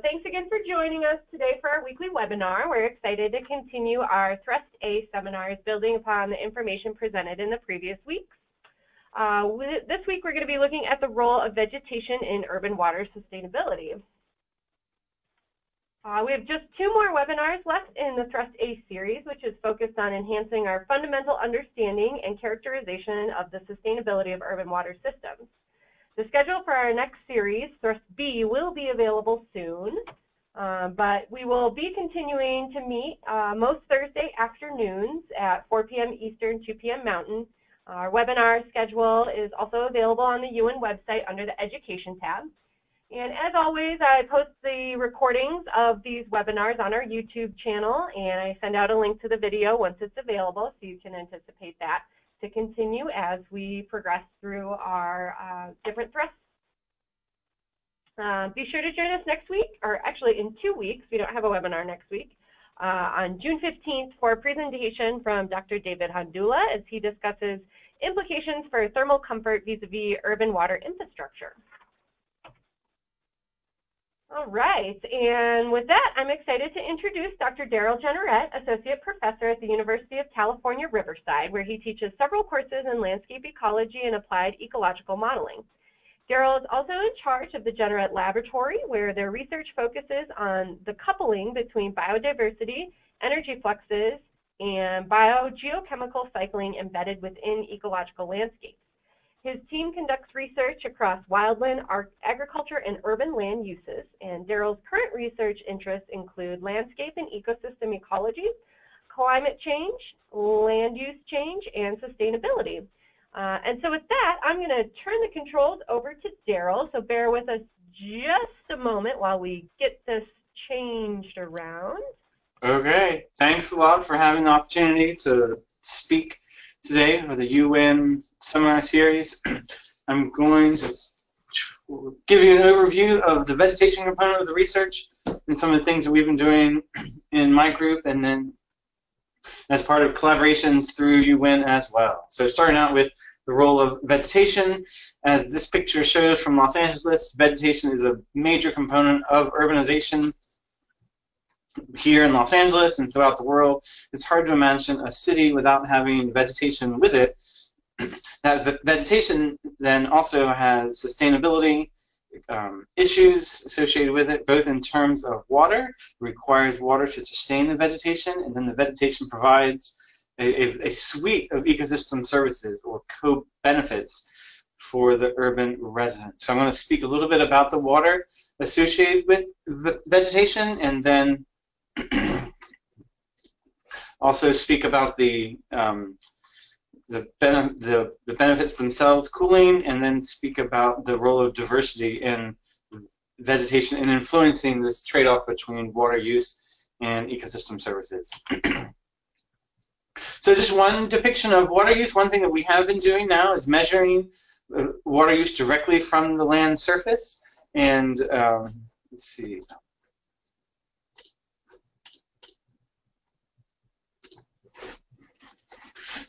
Thanks again for joining us today for our weekly webinar. We're excited to continue our Thrust A seminars building upon the information presented in the previous weeks. This week we're going to be looking at the role of vegetation in urban water sustainability. We have just 2 more webinars left in the Thrust A series, which is focused on enhancing our fundamental understanding and characterization of the sustainability of urban water systems. The schedule for our next series, Thrust B, will be available soon, but we will be continuing to meet most Thursday afternoons at 4 p.m. Eastern, 2 p.m. Mountain. Our webinar schedule is also available on the UWIN website under the Education tab. And as always, I post the recordings of these webinars on our YouTube channel, and I send out a link to the video once it's available, so you can anticipate that to continue as we progress through our different thrusts. Be sure to join us next week, or actually in 2 weeks. We don't have a webinar next week, on June 15th for a presentation from Dr. David Handula as he discusses implications for thermal comfort vis-a-vis urban water infrastructure. All right, and with that, I'm excited to introduce Dr. Darrel Jenerette, Associate Professor at the University of California, Riverside, where he teaches several courses in landscape ecology and applied ecological modeling. Darrel is also in charge of the Jenerette Laboratory, where their research focuses on the coupling between biodiversity, energy fluxes, and biogeochemical cycling embedded within ecological landscapes. His team conducts research across wildland, agriculture, and urban land uses, and Darrel's current research interests include landscape and ecosystem ecology, climate change, land use change, and sustainability. And so with that, I'm going to turn the controls over to Darrel, so bear with us just a moment while we get this changed around. Okay, thanks a lot for having the opportunity to speak today for the UWIN seminar series. I'm going to give you an overview of the vegetation component of the research and some of the things that we've been doing in my group, and then as part of collaborations through UWIN as well. So starting out with the role of vegetation, as this picture shows from Los Angeles, vegetation is a major component of urbanization here in Los Angeles and throughout the world. It's hard to imagine a city without having vegetation with it. That vegetation then also has sustainability issues associated with it, both in terms of water. It requires water to sustain the vegetation, and then the vegetation provides a suite of ecosystem services or co-benefits for the urban residents. So I'm going to speak a little bit about the water associated with vegetation, and then also speak about the benefits themselves, cooling, and then speak about the role of diversity in vegetation and influencing this trade-off between water use and ecosystem services. So just one depiction of water use. One thing that we have been doing now is measuring water use directly from the land surface. And let's see.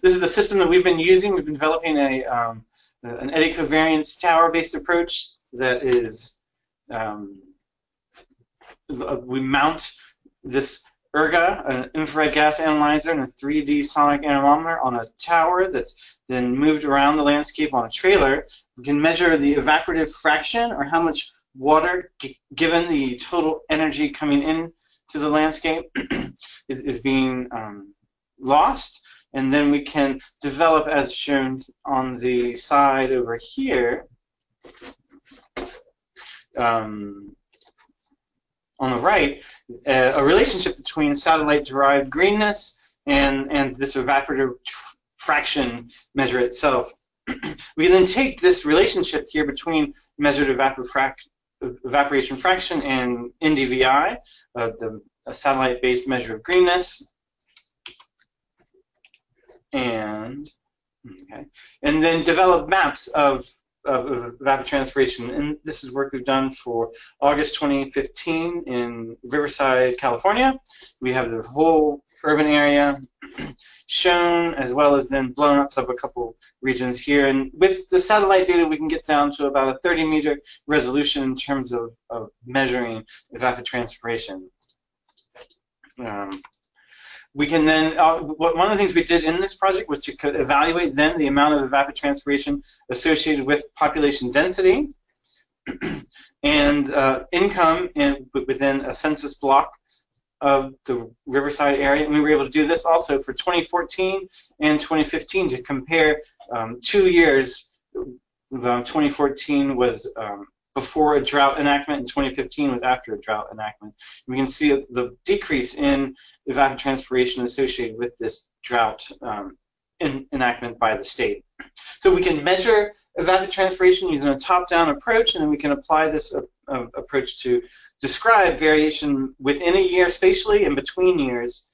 This is the system that we've been using. We've been developing an eddy covariance tower-based approach that is, we mount this ERGA, an infrared gas analyzer, and a 3D sonic anemometer on a tower that's then moved around the landscape on a trailer. We can measure the evaporative fraction, or how much water, given the total energy coming in to the landscape, is being lost. And then we can develop, as shown on the side over here, on the right, a relationship between satellite-derived greenness and this evaporative fraction measure itself. We then take this relationship here between measured evaporation fraction and NDVI, a satellite-based measure of greenness, and then develop maps of evapotranspiration. And this is work we've done for August 2015 in Riverside, California. We have the whole urban area shown, as well as then blown-ups of a couple regions here. And with the satellite data, we can get down to about a 30-meter resolution in terms of measuring evapotranspiration. We can then, one of the things we did in this project was to evaluate then the amount of evapotranspiration associated with population density and income within a census block of the Riverside area. And we were able to do this also for 2014 and 2015 to compare 2 years. 2014 was before a drought enactment, and 2015 was after a drought enactment. We can see the decrease in evapotranspiration associated with this drought enactment by the state. So we can measure evapotranspiration using a top-down approach, and then we can apply this approach to describe variation within a year spatially and between years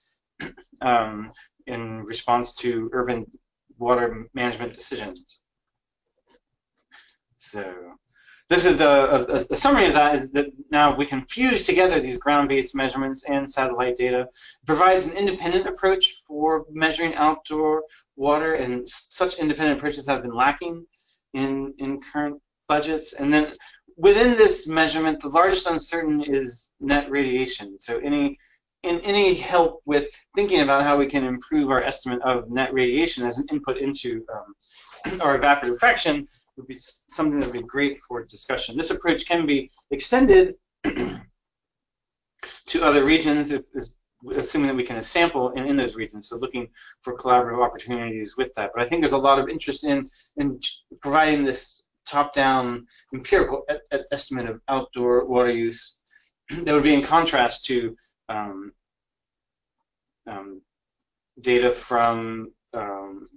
in response to urban water management decisions. So this is a summary of that, is that now we can fuse together these ground-based measurements and satellite data. It provides an independent approach for measuring outdoor water, and such independent approaches have been lacking in current budgets. And then within this measurement, the largest uncertain is net radiation. So any help with thinking about how we can improve our estimate of net radiation as an input into our evaporative fraction would be something that would be great for discussion. This approach can be extended to other regions, assuming that we can sample in those regions, so looking for collaborative opportunities with that. But I think there's a lot of interest in providing this top-down empirical estimate of outdoor water use that would be in contrast to data from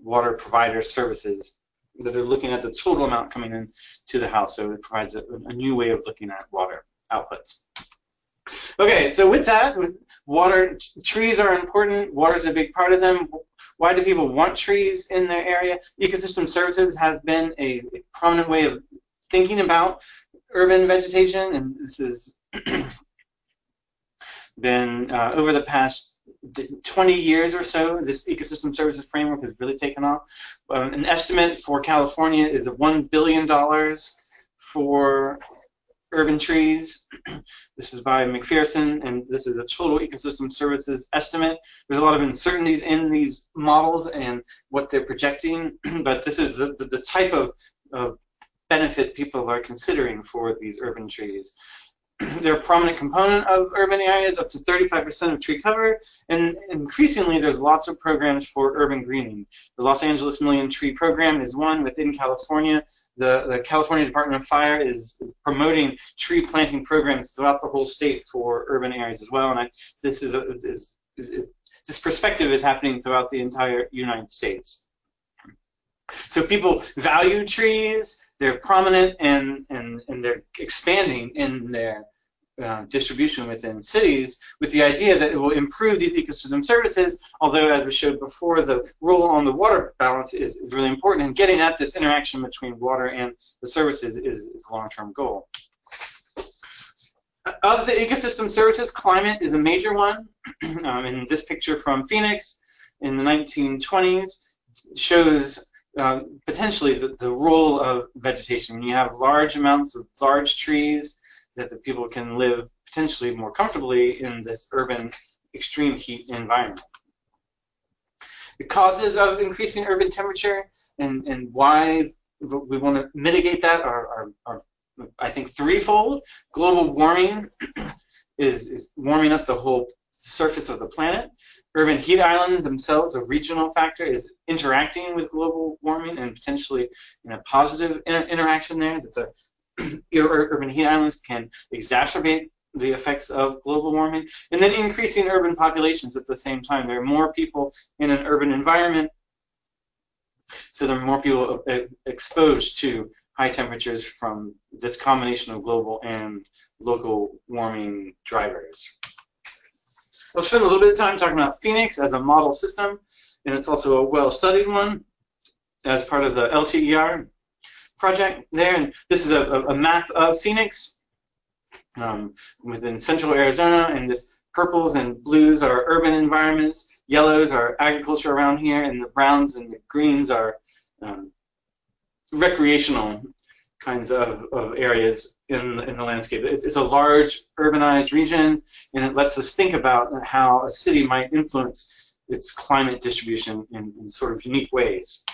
water provider services that are looking at the total amount coming in to the house. So it provides a new way of looking at water outputs. Okay, so with that, water, trees are important. Water is a big part of them. Why do people want trees in their area? Ecosystem services have been a prominent way of thinking about urban vegetation, and this has been over the past 20 years or so, this ecosystem services framework has really taken off. An estimate for California is of $1 billion for urban trees. This is by McPherson, and this is a total ecosystem services estimate. There's a lot of uncertainties in these models and what they're projecting, but this is the type of benefit people are considering for these urban trees. They're a prominent component of urban areas, up to 35% of tree cover, and increasingly there's lots of programs for urban greening. The Los Angeles Million Tree Program is one within California. The California Department of Fire is promoting tree planting programs throughout the whole state for urban areas as well, and this perspective is happening throughout the entire United States. So people value trees. They're prominent and they're expanding in their distribution within cities with the idea that it will improve these ecosystem services, although as we showed before, the role on the water balance is really important, and getting at this interaction between water and the services is a long-term goal. Of the ecosystem services, climate is a major one. In this picture from Phoenix in the 1920s shows potentially the role of vegetation. When you have large amounts of large trees, that the people can live potentially more comfortably in this urban extreme heat environment. The causes of increasing urban temperature and why we want to mitigate that are I think threefold. Global warming is warming up the whole surface of the planet. Urban heat islands themselves, a regional factor, is interacting with global warming and potentially in a positive interaction there, that the urban heat islands can exacerbate the effects of global warming. And then increasing urban populations at the same time. There are more people in an urban environment, so there are more people exposed to high temperatures from this combination of global and local warming drivers. I'll spend a little bit of time talking about Phoenix as a model system, and it's also a well-studied one as part of the LTER project there. And this is a map of Phoenix within central Arizona, and this purples and blues are urban environments, yellows are agriculture around here, and the browns and the greens are recreational kinds of areas in the landscape. It's a large urbanized region, and it lets us think about how a city might influence its climate distribution in sort of unique ways.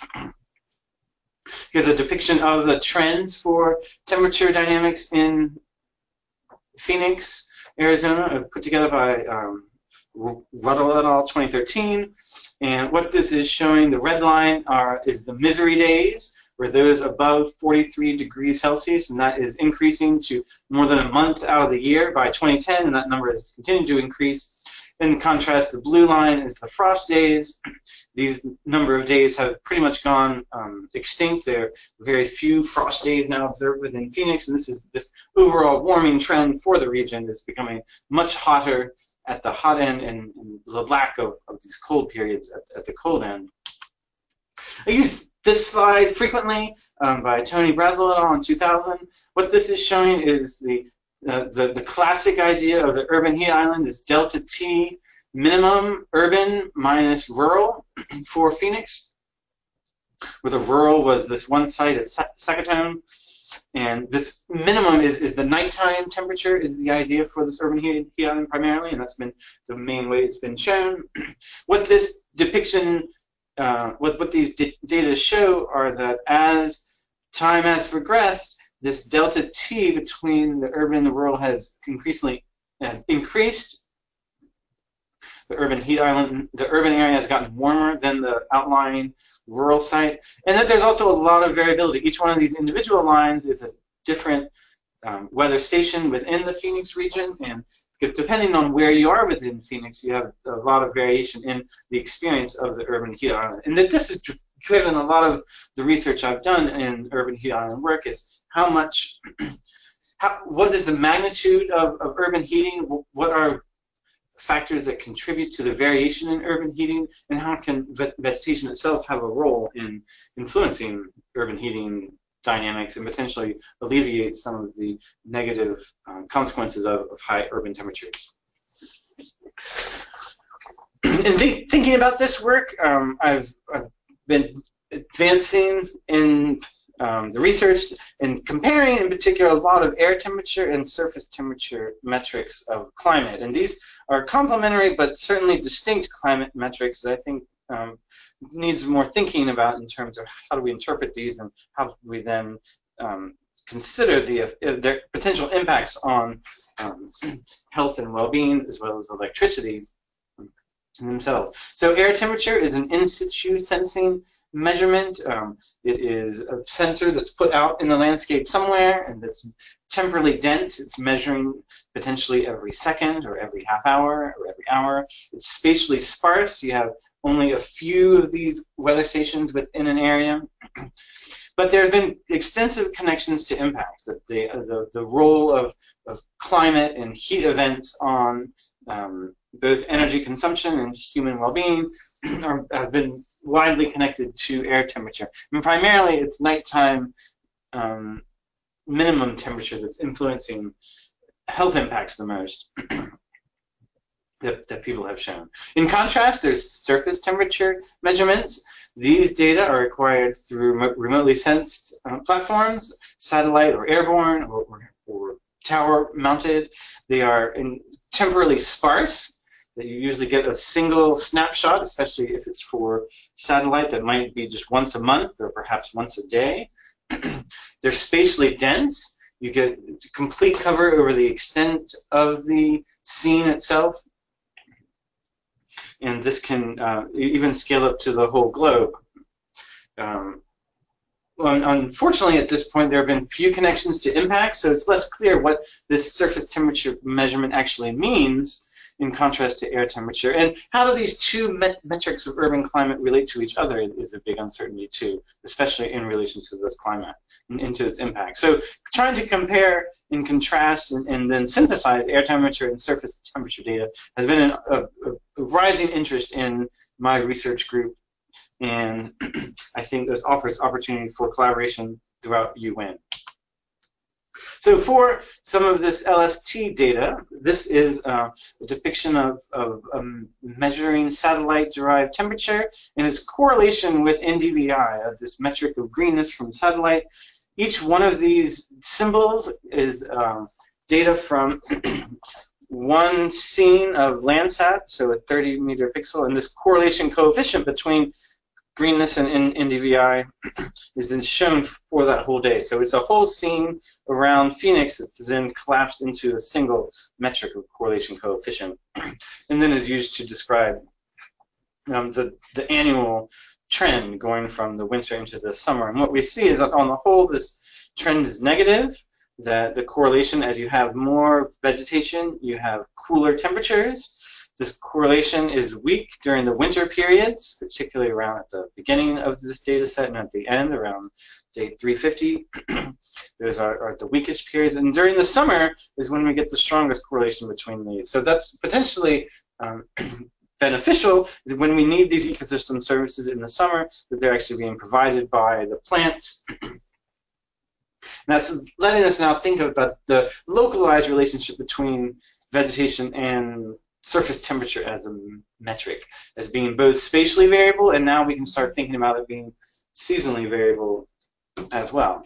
Here's a depiction of the trends for temperature dynamics in Phoenix, Arizona, put together by Ruddle et al. 2013. And what this is showing, the red line is the misery days, where those above 43 degrees Celsius, and that is increasing to more than a month out of the year by 2010, and that number has continued to increase. In contrast, the blue line is the frost days. These number of days have pretty much gone extinct. There are very few frost days now observed within Phoenix, and this overall warming trend for the region is becoming much hotter at the hot end and the lack of these cold periods at the cold end. I use this slide frequently by Tony Brazel et al. In 2000. What this is showing is the classic idea of the urban heat island is delta T minimum urban minus rural for Phoenix, where the rural was this one site at Secatone, and this minimum is the nighttime temperature is the idea for this urban heat island primarily, and that's been the main way it's been shown. What this depiction, what these data show are that as time has progressed, this delta T between the urban and the rural has increased. The urban heat island, the urban area has gotten warmer than the outlying rural site, and that there's also a lot of variability. Each one of these individual lines is a different weather station within the Phoenix region, and depending on where you are within Phoenix, you have a lot of variation in the experience of the urban heat island. And that this is driven a lot of the research I've done in urban heat island work is what is the magnitude of urban heating? What are factors that contribute to the variation in urban heating, and how can vegetation itself have a role in influencing urban heating dynamics and potentially alleviate some of the negative consequences of high urban temperatures. In thinking about this work, I've been advancing in the research and comparing, in particular, a lot of air temperature and surface temperature metrics of climate. And these are complementary but certainly distinct climate metrics that I think needs more thinking about in terms of how do we interpret these and how do we then consider their potential impacts on health and well-being as well as electricity themselves. So air temperature is an in-situ sensing measurement. It is a sensor that's put out in the landscape somewhere, and that's temporally dense. It's measuring potentially every second or every half hour or every hour. It's spatially sparse. You have only a few of these weather stations within an area. But there have been extensive connections to impacts, that the role of climate and heat events on both energy consumption and human well-being have been widely connected to air temperature. And primarily, it's nighttime minimum temperature that's influencing health impacts the most that people have shown. In contrast, there's surface temperature measurements. These data are acquired through remotely sensed platforms, satellite or airborne or tower mounted. They are temporally sparse. That you usually get a single snapshot, especially if it's for satellite, that might be just once a month or perhaps once a day. They're spatially dense. You get complete cover over the extent of the scene itself. And this can even scale up to the whole globe. Unfortunately, at this point, there have been few connections to impacts, so it's less clear what this surface temperature measurement actually means in contrast to air temperature. And how do these two metrics of urban climate relate to each other is a big uncertainty too, especially in relation to this climate and to its impact. So trying to compare and contrast and then synthesize air temperature and surface temperature data has been a rising interest in my research group, and I think this offers opportunity for collaboration throughout UWIN. So for some of this LST data, this is a depiction of measuring satellite-derived temperature and its correlation with NDVI, this metric of greenness from satellite. Each one of these symbols is data from one scene of Landsat, so a 30-meter pixel, and this correlation coefficient between greenness and NDVI is then shown for that whole day. So it's a whole scene around Phoenix that's then collapsed into a single metric of correlation coefficient, and then is used to describe the annual trend going from the winter into the summer. And what we see is that on the whole, this trend is negative. That the correlation, as you have more vegetation, you have cooler temperatures. This correlation is weak during the winter periods, particularly around at the beginning of this data set and at the end, around day 350. Those are the weakest periods. And during the summer is when we get the strongest correlation between these. So that's potentially beneficial when we need these ecosystem services in the summer, that they're actually being provided by the plants. And that's letting us now think about the localized relationship between vegetation and surface temperature as a metric, as being both spatially variable, and now we can start thinking about it being seasonally variable as well.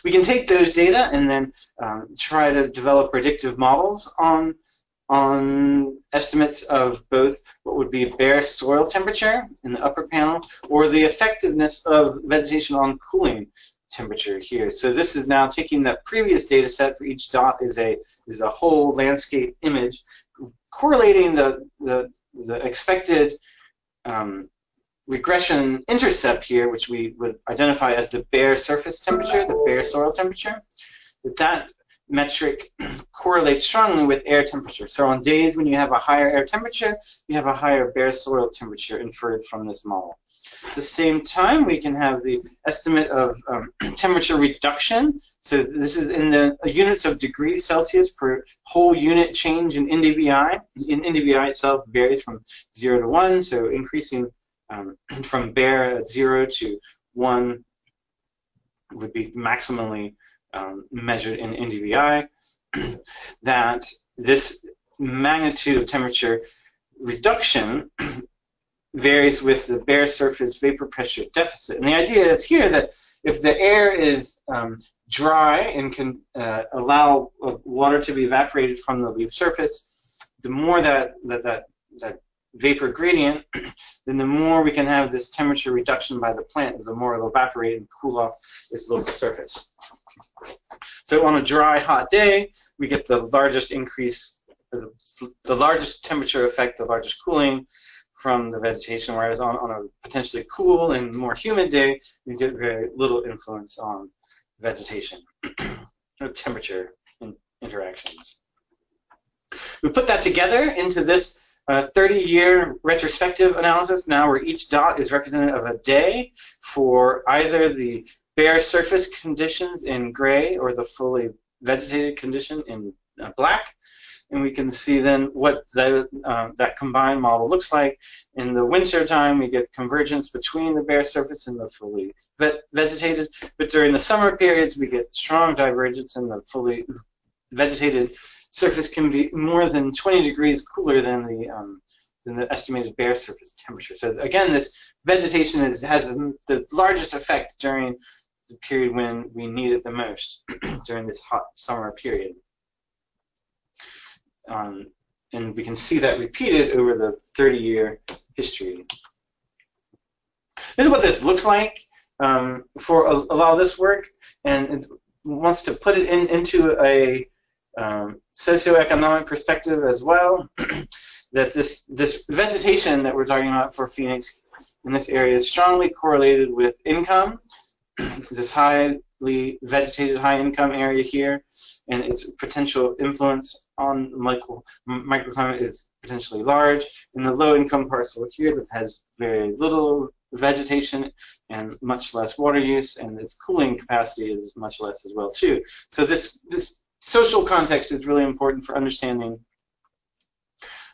We can take those data and then try to develop predictive models on estimates of both what would be bare soil temperature in the upper panel or the effectiveness of vegetation on cooling temperature here. So this is now taking that previous data set. For each dot is a whole landscape image, correlating the expected regression intercept here, which we would identify as the bare surface temperature, the bare soil temperature. That metric correlates strongly with air temperature. So on days when you have a higher air temperature, you have a higher bare soil temperature inferred from this model. At the same time, we can have the estimate of temperature reduction. So this is in the units of degrees Celsius per whole unit change in NDVI. NDVI itself varies from 0 to 1, so increasing from bare at 0 to 1 would be maximally measured in NDVI. That this magnitude of temperature reduction varies with the bare surface vapor pressure deficit. And the idea is here that if the air is dry and can allow water to be evaporated from the leaf surface, the more that vapor gradient, then the more we can have this temperature reduction by the plant, the more it'll evaporate and cool off its local surface. So on a dry, hot day, we get the largest increase, the largest temperature effect, the largest cooling from the vegetation, whereas on a potentially cool and more humid day, you get very little influence on vegetation or temperature interactions. We put that together into this 30-year retrospective analysis now, where each dot is representative of a day for either the bare surface conditions in gray or the fully vegetated condition in black. And we can see then what that combined model looks like. In the winter time, we get convergence between the bare surface and the fully vegetated. But during the summer periods, we get strong divergence, and the fully vegetated surface can be more than 20 degrees cooler than the estimated bare surface temperature. So again, this vegetation has the largest effect during the period when we need it the most, during this hot summer period. And we can see that repeated over the 30-year history. This is what this looks like for a lot of this work, and it wants to put it into a socioeconomic perspective as well. That this vegetation that we're talking about for Phoenix in this area is strongly correlated with income. This highly vegetated, high-income area here, and its potential influence on microclimate is potentially large. In the low-income parcel here that has very little vegetation and much less water use, and its cooling capacity is much less as well too. So this social context is really important for understanding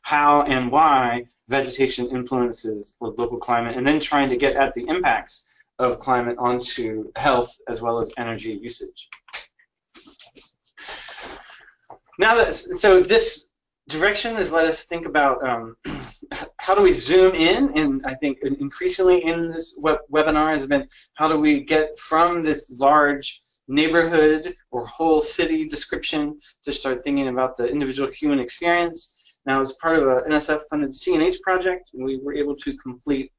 how and why vegetation influences the local climate, and then trying to get at the impacts of climate onto health as well as energy usage. Now so this direction has let us think about how do we zoom in, and I think increasingly in this webinar has been how do we get from this large neighborhood or whole city description to start thinking about the individual human experience. Now, as part of a NSF-funded CNH project, we were able to complete,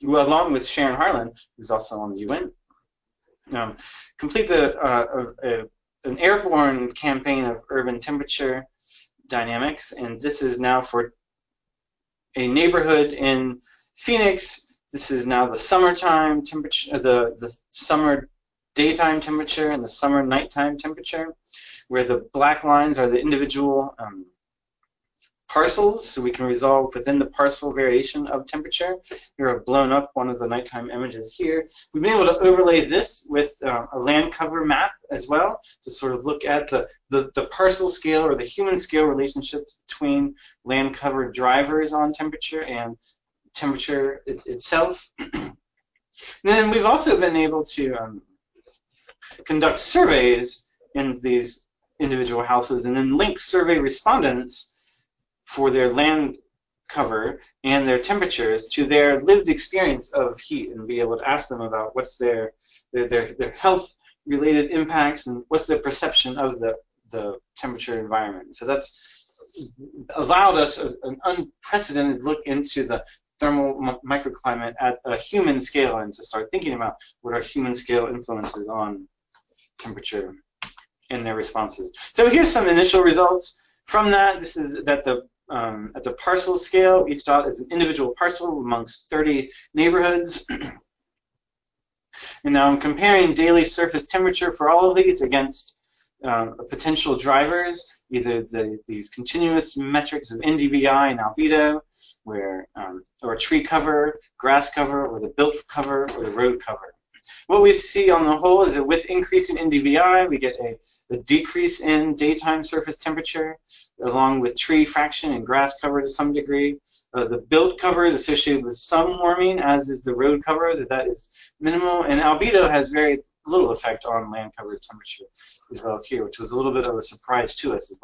well, along with Sharon Harlan, who's also on the UWIN, complete an airborne campaign of urban temperature dynamics, and this is now for a neighborhood in Phoenix. This is now the summertime temperature, the summer daytime temperature and the summer nighttime temperature, where the black lines are the individual parcels, so we can resolve within the parcel variation of temperature. Here I've blown up one of the nighttime images here. We've been able to overlay this with a land cover map as well to sort of look at the parcel scale or the human scale relationships between land cover drivers on temperature and temperature itself. And then we've also been able to conduct surveys in these individual houses and then link survey respondents for their land cover and their temperatures to their lived experience of heat, and be able to ask them about what's their health related impacts and what's their perception of the temperature environment. So that's allowed us an unprecedented look into the thermal microclimate at a human scale, and to start thinking about what are human scale influences on temperature and their responses. So here's some initial results from that. This is that at the parcel scale, each dot is an individual parcel amongst 30 neighborhoods. And now I'm comparing daily surface temperature for all of these against potential drivers, either these continuous metrics of NDVI and albedo, where or tree cover, grass cover, or the built cover, or the road cover. What we see on the whole is that with increasing NDVI, we get a decrease in daytime surface temperature, along with tree fraction and grass cover to some degree. The built cover is associated with some warming, as is the road cover, that is minimal, and albedo has very little effect on land cover temperature as well here, which was a little bit of a surprise to us, is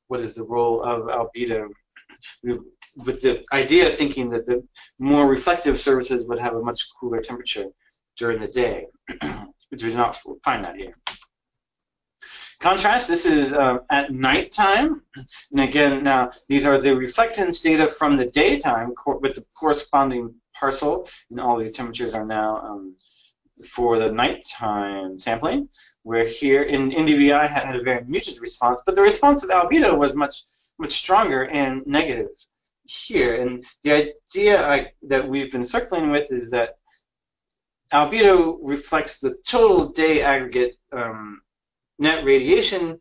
what is the role of albedo, with the idea of thinking that the more reflective surfaces would have a much cooler temperature during the day, which we do not find that here. Contrast, this is at nighttime, and again, now these are the reflectance data from the daytime with the corresponding parcel, and all these temperatures are now for the nighttime sampling, where here in NDVI had a very muted response, but the response of albedo was much stronger and negative here. And the idea that we've been circling with is that albedo reflects the total day aggregate net radiation,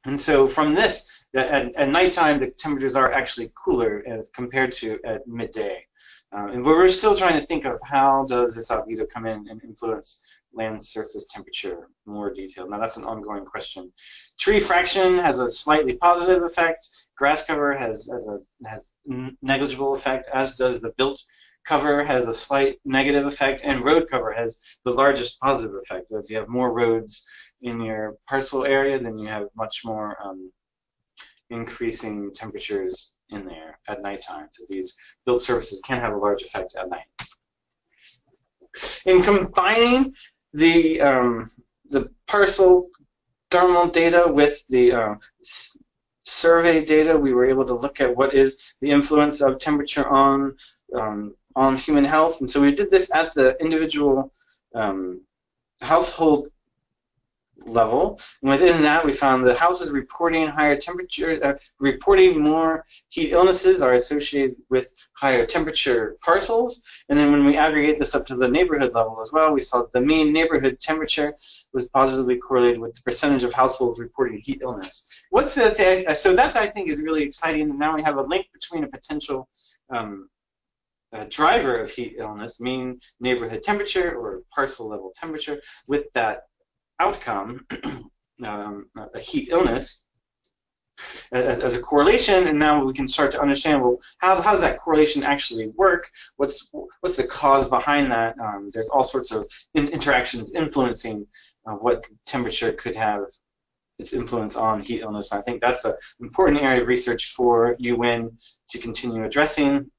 and so from this, that at nighttime the temperatures are actually cooler as compared to at midday. And we're still trying to think of how does this albedo come in and influence land surface temperature in more detail. Now that's an ongoing question. Tree fraction has a slightly positive effect. Grass cover has negligible effect, as does the built cover has a slight negative effect, and road cover has the largest positive effect. As you have more roads in your parcel area, then you have much more increasing temperatures in there at nighttime, because these built surfaces can have a large effect at night. In combining the parcel thermal data with the survey data, we were able to look at what is the influence of temperature on human health. And so we did this at the individual household level, and within that we found the houses reporting higher temperature, reporting more heat illnesses are associated with higher temperature parcels. And then when we aggregate this up to the neighborhood level as well, we saw that the mean neighborhood temperature was positively correlated with the percentage of households reporting heat illness. What's the thing? So that's, I think, is really exciting. And now we have a link between a potential driver of heat illness, mean neighborhood temperature or parcel level temperature, with that outcome, a heat illness. as a correlation, and now we can start to understand, well, how does that correlation actually work? What's the cause behind that? There's all sorts of interactions influencing what temperature could have its influence on heat illness. And I think that's an important area of research for UWIN to continue addressing.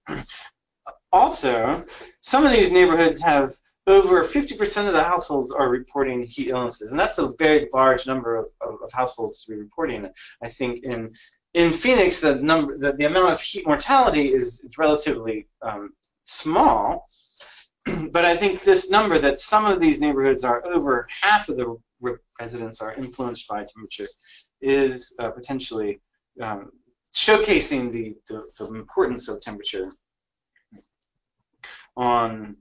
Also, some of these neighborhoods have over 50% of the households are reporting heat illnesses, and that's a very large number of households to be reporting. I think in Phoenix, the amount of heat mortality is relatively small, but I think this number that some of these neighborhoods are over half of the residents are influenced by temperature is potentially showcasing the importance of temperature on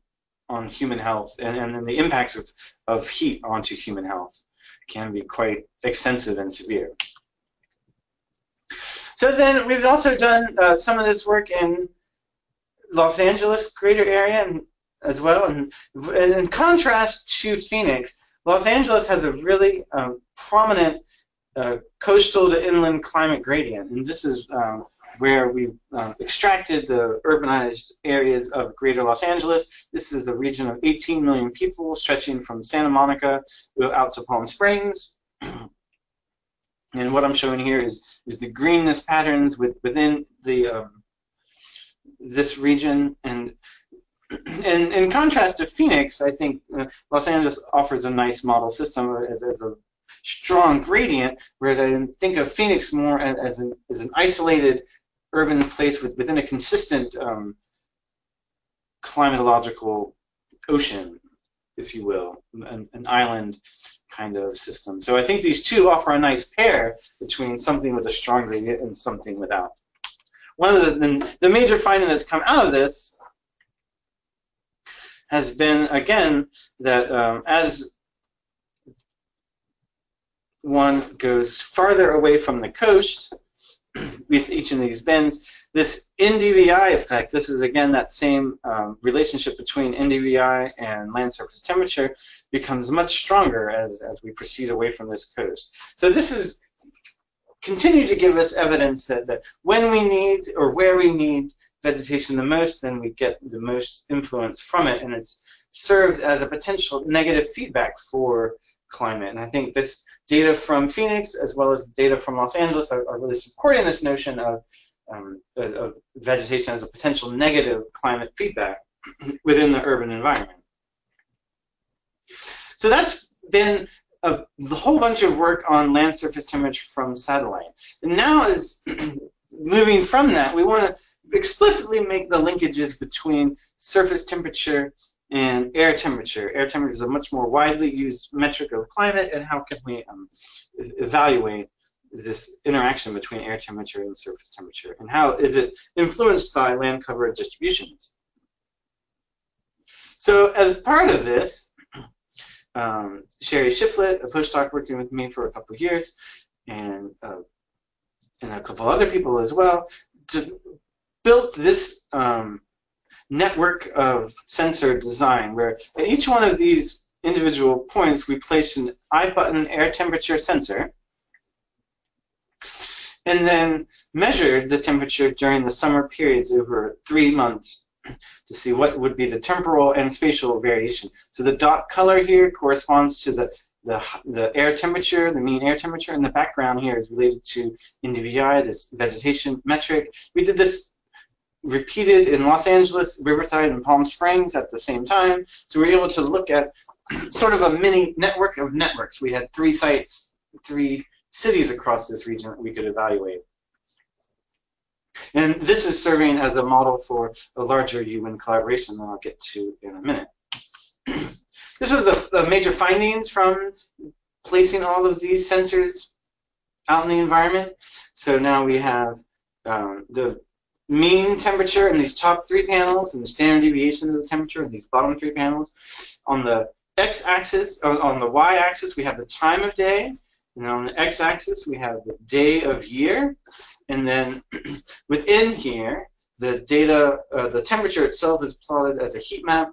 human health, and the impacts of heat onto human health can be quite extensive and severe. So then we've also done some of this work in Los Angeles greater area as well, and in contrast to Phoenix, Los Angeles has a really prominent coastal to inland climate gradient, and this is where we extracted the urbanized areas of greater Los Angeles. This is a region of 18 million people stretching from Santa Monica out to Palm Springs. And what I'm showing here is the greenness patterns within the this region. And in contrast to Phoenix, I think Los Angeles offers a nice model system as a strong gradient, whereas I think of Phoenix more as an isolated urban place within a consistent climatological ocean, if you will, an island kind of system. So I think these two offer a nice pair between something with a strong gradient and something without. One of the major finding that's come out of this has been, again, that as one goes farther away from the coast with each of these bends, this NDVI effect, this is again that same relationship between NDVI and land surface temperature, becomes much stronger as we proceed away from this coast. So this is continue to give us evidence that when we need, or where we need vegetation the most, then we get the most influence from it, and it serves as a potential negative feedback for climate. And I think this data from Phoenix, as well as the data from Los Angeles, are really supporting this notion of vegetation as a potential negative climate feedback within the urban environment. So that's been the whole bunch of work on land surface temperature from satellite. And now, is moving from that, we want to explicitly make the linkages between surface temperature and air temperature. Air temperature is a much more widely used metric of climate, and how can we evaluate this interaction between air temperature and surface temperature, and how is it influenced by land cover distributions. So as part of this, Sherry Shiflett, a postdoc working with me for a couple of years, and a couple other people as well, built this network of sensor design, where at each one of these individual points we place an I-button air temperature sensor, and then measured the temperature during the summer periods over 3 months to see what would be the temporal and spatial variation. So the dot color here corresponds to the air temperature, the mean air temperature, and the background here is related to NDVI, this vegetation metric. We did this repeated in Los Angeles, Riverside, and Palm Springs at the same time. So we were able to look at sort of a mini network of networks. We had 3 sites, 3 cities across this region that we could evaluate. And this is serving as a model for a larger UWIN collaboration that I'll get to in a minute. This was the major findings from placing all of these sensors out in the environment. So now we have the mean temperature in these top 3 panels and the standard deviation of the temperature in these bottom 3 panels. On the x-axis, on the y-axis, we have the time of day, and on the x-axis, we have the day of year. And then within here, the data, the temperature itself is plotted as a heat map.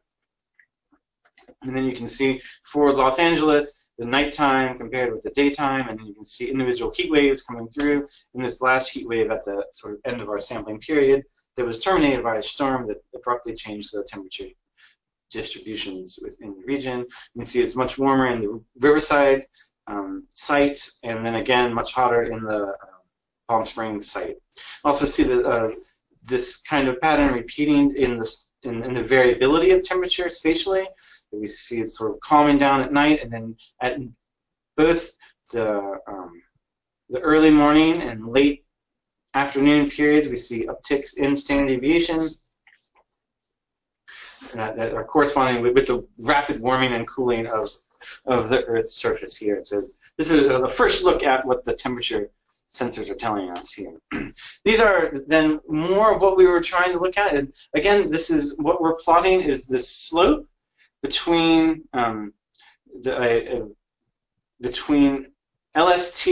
And then you can see for Los Angeles, the nighttime compared with the daytime, and then you can see individual heat waves coming through in this last heat wave at the sort of end of our sampling period that was terminated by a storm that abruptly changed the temperature distributions within the region. You can see it's much warmer in the Riverside site, and then again much hotter in the Palm Springs site. Also see the, this kind of pattern repeating in the variability of temperature spatially. We see it sort of calming down at night, and then at both the early morning and late afternoon periods, we see upticks in standard deviation that are corresponding with the rapid warming and cooling of the Earth's surface here. So this is the first look at what the temperature sensors are telling us here. These are then more of what we were trying to look at. And again, this is what we're plotting is the slope between between LST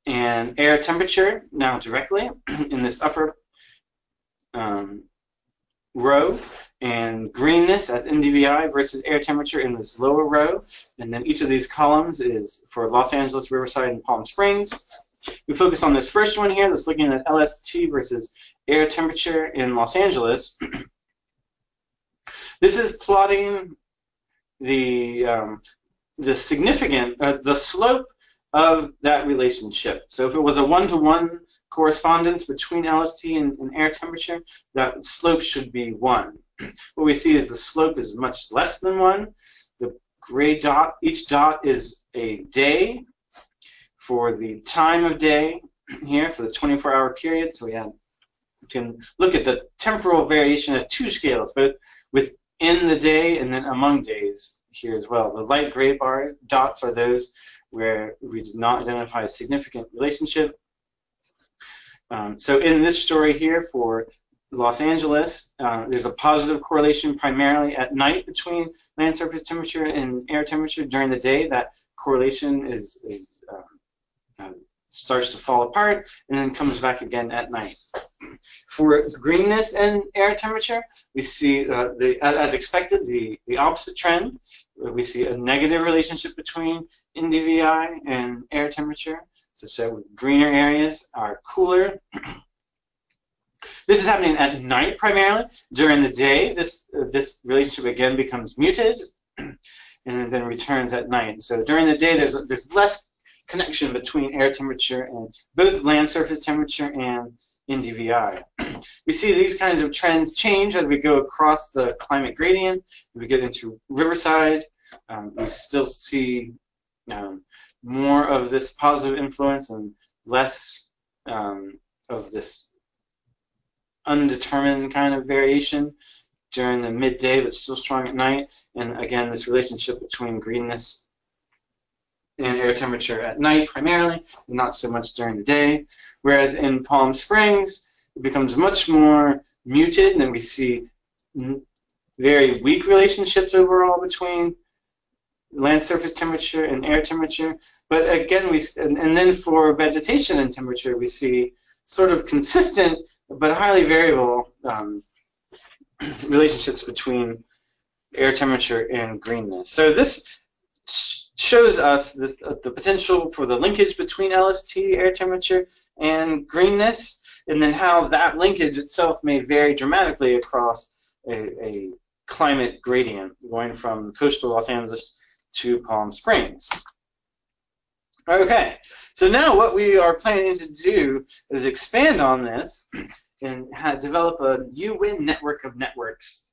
and air temperature now directly in this upper row, and greenness as NDVI versus air temperature in this lower row. And then each of these columns is for Los Angeles, Riverside, and Palm Springs. We focus on this first one here that's looking at LST versus air temperature in Los Angeles. This is plotting the the slope of that relationship. So if it was a one-to-one correspondence between LST and air temperature, that slope should be 1. What we see is the slope is much less than 1. The gray dot, each dot is a day for the time of day here for the 24-hour period. So we can look at the temporal variation at 2 scales, both within the day and then among days here as well. The light gray bar dots are those where we did not identify a significant relationship. So in this story here for Los Angeles, there's a positive correlation primarily at night between land surface temperature and air temperature. During the day, that correlation starts to fall apart and then comes back again at night. For greenness and air temperature, we see, as expected, the opposite trend. We see a negative relationship between NDVI and air temperature, such that greener areas are cooler. This is happening at night primarily. During the day, this relationship again becomes muted, and then returns at night. So during the day, there's less connection between air temperature and both land surface temperature and NDVI. We see these kinds of trends change as we go across the climate gradient. We get into Riverside. We still see more of this positive influence and less of this undetermined kind of variation during the midday, but still strong at night. And again, this relationship between greenness and air temperature at night primarily, not so much during the day. Whereas in Palm Springs, it becomes much more muted, and then we see very weak relationships overall between land surface temperature and air temperature. But again, and then for vegetation and temperature, we see sort of consistent but highly variable relationships between air temperature and greenness. So this shows us the potential for the linkage between LST, air temperature, and greenness, and then how that linkage itself may vary dramatically across a climate gradient, going from coastal Los Angeles to Palm Springs. Okay, so now what we are planning to do is expand on this and develop a UWIN network of networks.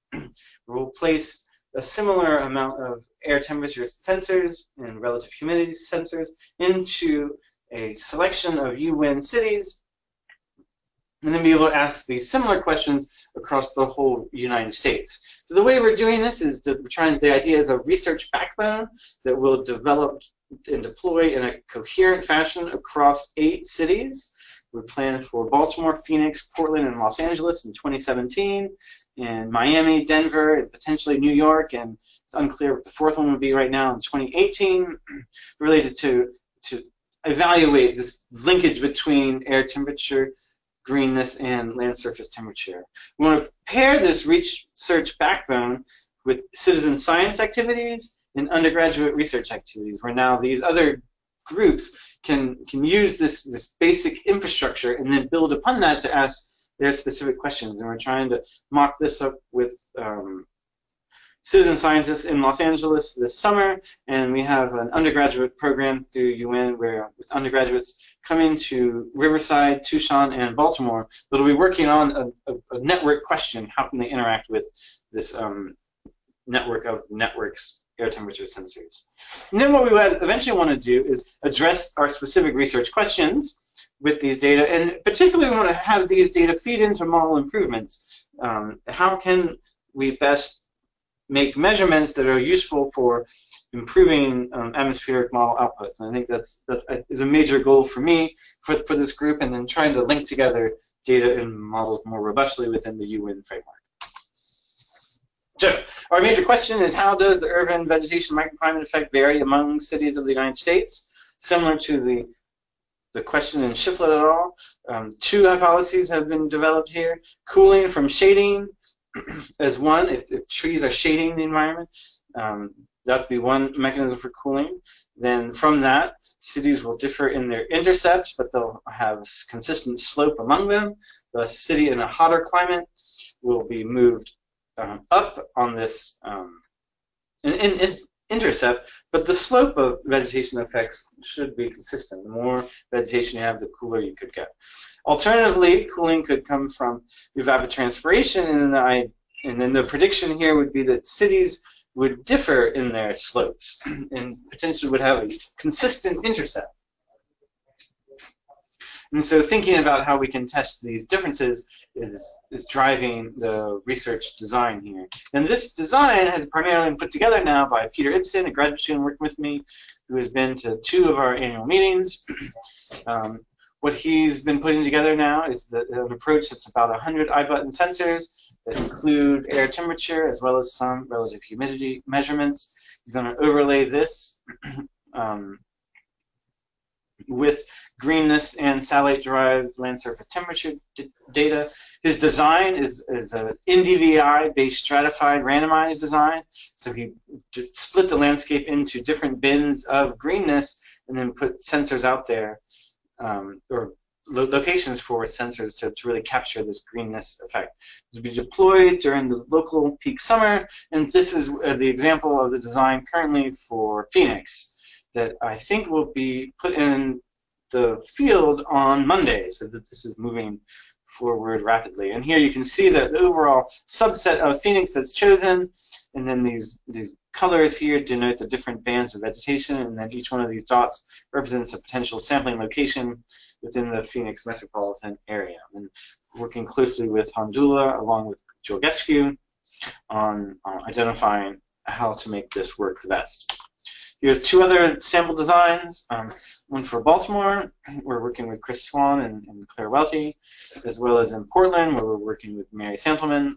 We'll place a similar amount of air temperature sensors and relative humidity sensors into a selection of UWIN cities, and then be able to ask these similar questions across the whole United States. So the way we're doing this is the idea is a research backbone that will develop and deploy in a coherent fashion across 8 cities. We plan for Baltimore, Phoenix, Portland, and Los Angeles in 2017, and Miami, Denver, and potentially New York, and it's unclear what the 4th one will be right now in 2018, related to evaluate this linkage between air temperature, greenness, and land surface temperature. We want to pair this research backbone with citizen science activities and undergraduate research activities, where now these other groups can use this basic infrastructure and then build upon that to ask their specific questions. And we're trying to mock this up with citizen scientists in Los Angeles this summer, and we have an undergraduate program through UWIN where with undergraduates coming to Riverside, Tucson, and Baltimore that'll be working on a network question. How can they interact with this network of networks, air temperature sensors? And then what we would eventually want to do is address our specific research questions with these data, and particularly we want to have these data feed into model improvements. How can we best make measurements that are useful for improving atmospheric model outputs? And I think that is a major goal for me for this group, and then trying to link together data and models more robustly within the UWIN framework. So our major question is, how does the urban vegetation microclimate effect vary among cities of the United States? Similar to the question in Shiflett et al. Two hypotheses have been developed here. Cooling from shading as one, if trees are shading the environment, that would be one mechanism for cooling. Then from that, cities will differ in their intercepts, but they'll have consistent slope among them. The city in a hotter climate will be moved up on this intercept, but the slope of vegetation effects should be consistent. The more vegetation you have, the cooler you could get. Alternatively, cooling could come from evapotranspiration, and then the prediction here would be that cities would differ in their slopes and potentially would have a consistent intercept. And so thinking about how we can test these differences is driving the research design here. And this design has primarily been put together now by Peter Ibsen, a graduate student working with me, who has been to 2 of our annual meetings. What he's been putting together now is an approach that's about 100 eye-button sensors that include air temperature as well as some relative humidity measurements. He's going to overlay this with greenness and satellite-derived land surface temperature data. His design is an NDVI-based stratified randomized design. So he split the landscape into different bins of greenness and then put sensors out there, or locations for sensors to really capture this greenness effect. To be deployed during the local peak summer, and this is the example of the design currently for Phoenix that I think will be put in the field on Monday, so that this is moving forward rapidly. And here you can see that the overall subset of Phoenix that's chosen, and then these colors here denote the different bands of vegetation, and then each one of these dots represents a potential sampling location within the Phoenix metropolitan area. And working closely with Hondula along with Georgescu on identifying how to make this work the best. Here's 2 other sample designs, one for Baltimore, we're working with Chris Swan and Claire Welty, as well as in Portland, where we're working with Mary Santelman,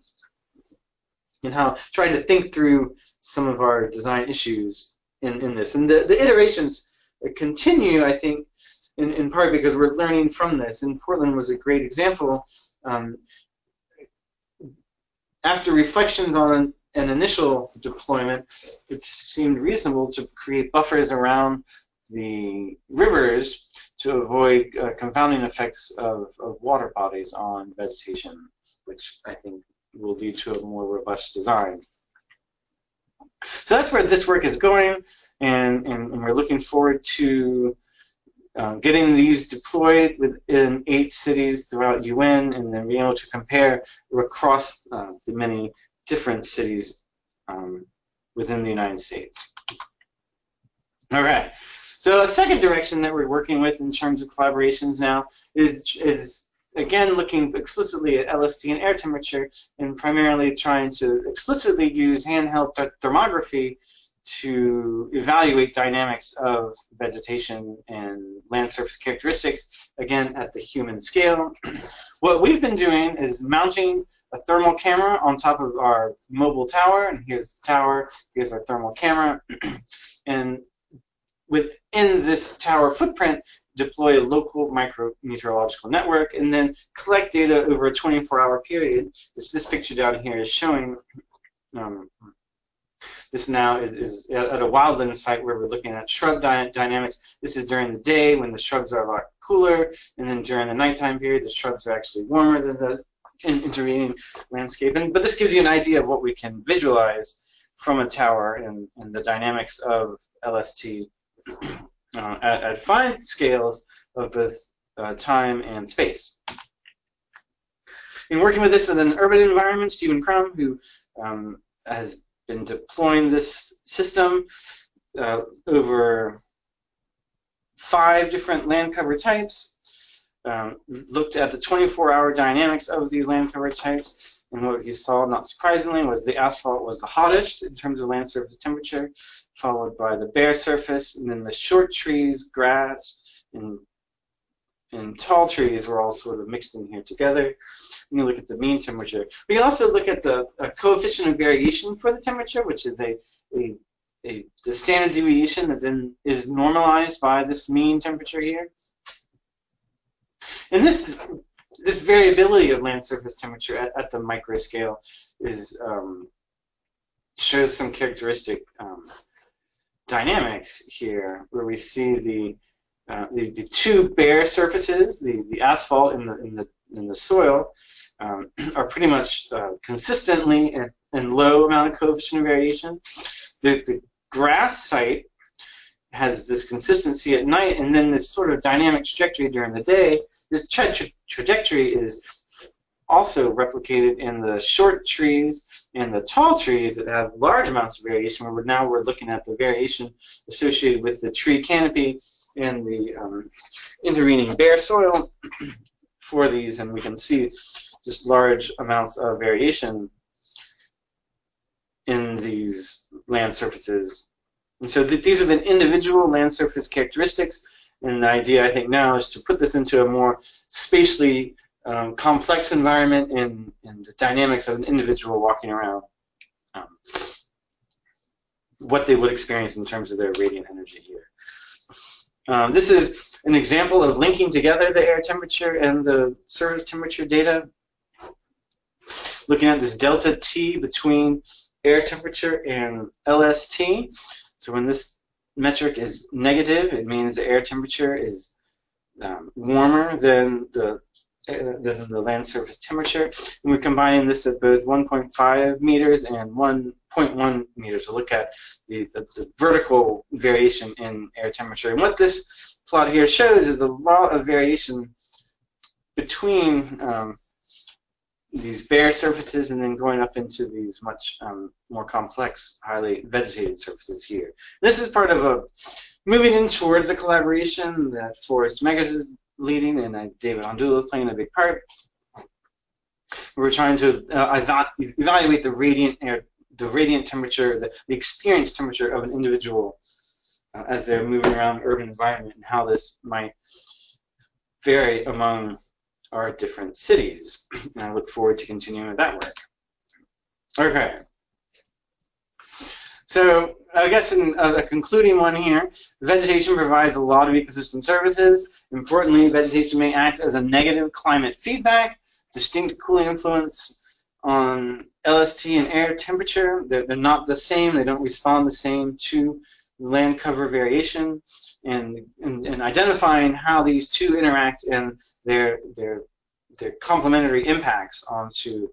and how trying to think through some of our design issues in this. And the iterations continue, I think, in part because we're learning from this. And Portland was a great example. After reflections on an initial deployment, it seemed reasonable to create buffers around the rivers to avoid confounding effects of water bodies on vegetation, which I think will lead to a more robust design. So that's where this work is going, and we're looking forward to getting these deployed within 8 cities throughout UWIN, and then being able to compare across the many different cities within the United States. All right. So a second direction that we're working with in terms of collaborations now is again looking explicitly at LST and air temperature, and primarily trying to explicitly use handheld thermography to evaluate dynamics of vegetation and land surface characteristics, again at the human scale. What we've been doing is mounting a thermal camera on top of our mobile tower, and here's the tower, here's our thermal camera, and within this tower footprint, deploy a local micrometeorological network, and then collect data over a 24-hour period, which this picture down here is showing This now is at a wildland site where we're looking at shrub dynamics. This is during the day when the shrubs are a lot cooler, and then during the nighttime period, the shrubs are actually warmer than the intervening landscape. But this gives you an idea of what we can visualize from a tower and the dynamics of LST at fine scales of both time and space. In working with this within an urban environment, Stephen Crum, who has been deploying this system over 5 different land cover types, looked at the 24-hour dynamics of these land cover types, and what he saw, not surprisingly, was the asphalt was the hottest in terms of land surface temperature, followed by the bare surface, and then the short trees, grass, and tall trees were all sort of mixed in here together. And you look at the mean temperature. We can also look at the coefficient of variation for the temperature, which is the standard deviation that then is normalized by this mean temperature here. And this variability of land surface temperature at the micro scale is shows some characteristic dynamics here, where we see the 2 bare surfaces, the asphalt in the soil, are pretty much consistently and low amount of coefficient of variation. The grass site has this consistency at night, and then this sort of dynamic trajectory during the day. This trajectory is also replicated in the short trees and the tall trees that have large amounts of variation, where now we're looking at the variation associated with the tree canopy and the intervening bare soil for these, and we can see just large amounts of variation in these land surfaces. And so these are the individual land surface characteristics, and the idea, I think, now is to put this into a more spatially complex environment and the dynamics of an individual walking around, what they would experience in terms of their radiant energy here. This is an example of linking together the air temperature and the surface temperature data, looking at this delta T between air temperature and LST. So when this metric is negative, it means the air temperature is warmer than the land surface temperature. And we're combining this at both 1.5 meters and 1.1 meters to look at the vertical variation in air temperature. And what this plot here shows is a lot of variation between these bare surfaces and then going up into these much more complex, highly vegetated surfaces here. This is part of a moving in towards a collaboration that Forrest Megas is leading, and David Ondula is playing a big part. We're trying to evaluate the radiant temperature, the experience temperature of an individual as they're moving around an urban environment, and how this might vary among our different cities. And I look forward to continuing with that work. Okay. So I guess in a concluding one here, vegetation provides a lot of ecosystem services. Importantly, vegetation may act as a negative climate feedback, distinct cooling influence on LST and air temperature. They're not the same. They don't respond the same to land cover variation. And identifying how these two interact and their complementary impacts onto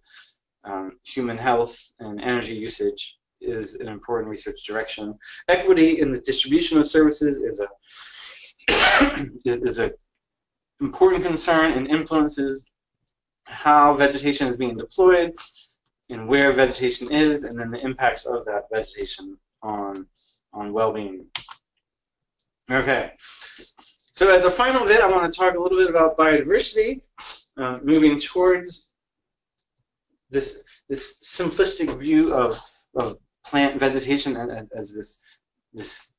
human health and energy usage is an important research direction. Equity in the distribution of services is a important concern and influences how vegetation is being deployed and where vegetation is, and then the impacts of that vegetation on well-being. Okay, so as a final bit, I want to talk a little bit about biodiversity, moving towards this simplistic view of plant vegetation as this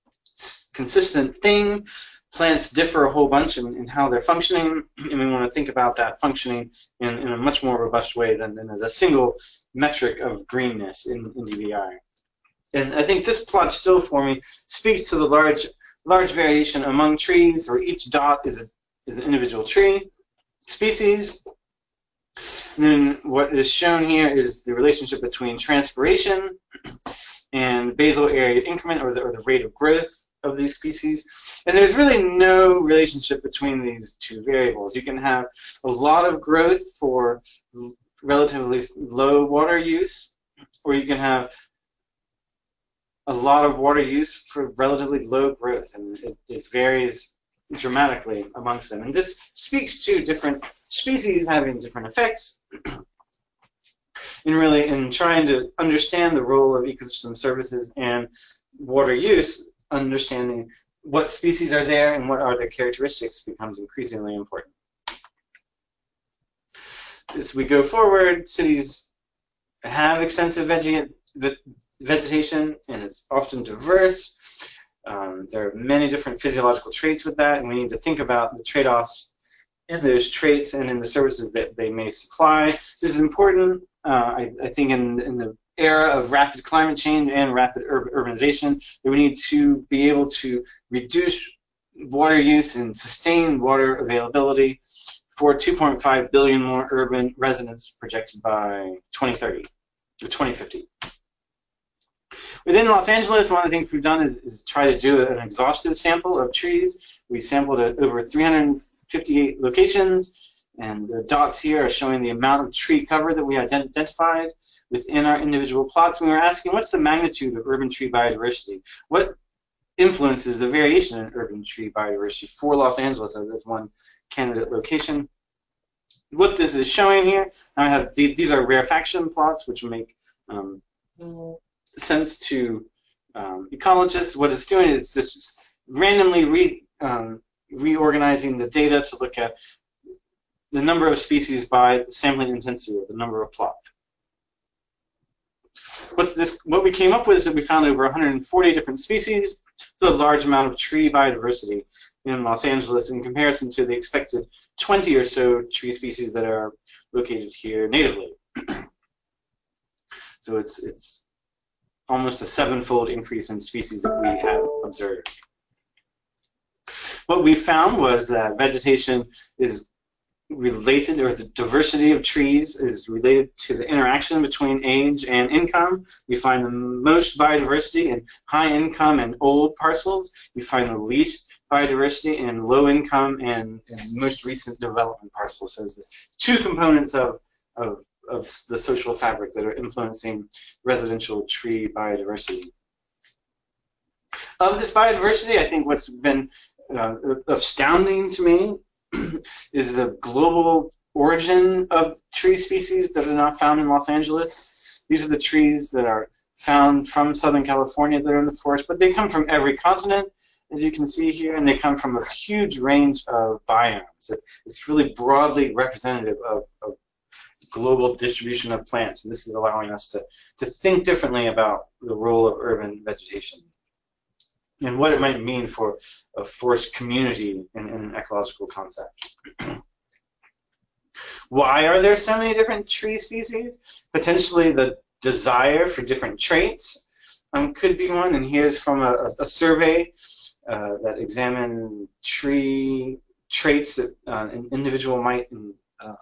consistent thing. Plants differ a whole bunch in how they're functioning, and we want to think about that functioning in a much more robust way than as a single metric of greenness in DVI. And I think this plot still for me speaks to the large variation among trees, where each dot is an individual tree species. And then what is shown here is the relationship between transpiration and basal area increment, or the rate of growth of these species. And there's really no relationship between these two variables. You can have a lot of growth for relatively low water use, or you can have a lot of water use for relatively low growth, and it varies dramatically amongst them. And this speaks to different species having different effects in trying to understand the role of ecosystem services and water use. Understanding what species are there and what are their characteristics becomes increasingly important. As we go forward, cities have extensive vegetation, and it's often diverse. There are many different physiological traits with that, and we need to think about the trade-offs in those traits and in the services that they may supply. This is important, I think, in the era of rapid climate change and rapid urbanization, that we need to be able to reduce water use and sustain water availability for 2.5 billion more urban residents projected by 2030 or 2050. Within Los Angeles, one of the things we've done is try to do an exhaustive sample of trees. We sampled at over 358 locations, and the dots here are showing the amount of tree cover that we identified within our individual plots. We were asking, what's the magnitude of urban tree biodiversity? What influences the variation in urban tree biodiversity for Los Angeles as one candidate location? What this is showing here, I have these are rarefaction plots, which make sense to ecologists. What it's doing is just randomly reorganizing the data to look at the number of species by sampling intensity, or the number of plot. What we came up with is that we found over 140 different species. It's a large amount of tree biodiversity in Los Angeles in comparison to the expected 20 or so tree species that are located here natively. So it's almost a 7-fold increase in species that we have observed. What we found was that vegetation is related, or the diversity of trees is related to the interaction between age and income. We find the most biodiversity in high income and old parcels. We find the least biodiversity in low income and most recent development parcels. So there's this two components of the social fabric that are influencing residential tree biodiversity. Of this biodiversity, I think what's been astounding to me is the global origin of tree species that are not found in Los Angeles. These are the trees that are found from Southern California that are in the forest, but they come from every continent, as you can see here, and they come from a huge range of biomes. It's really broadly representative of global distribution of plants, and this is allowing us to think differently about the role of urban vegetation and what it might mean for a forest community in an ecological concept. Why are there so many different tree species? Potentially the desire for different traits could be one, and here's from a survey that examined tree traits that an individual might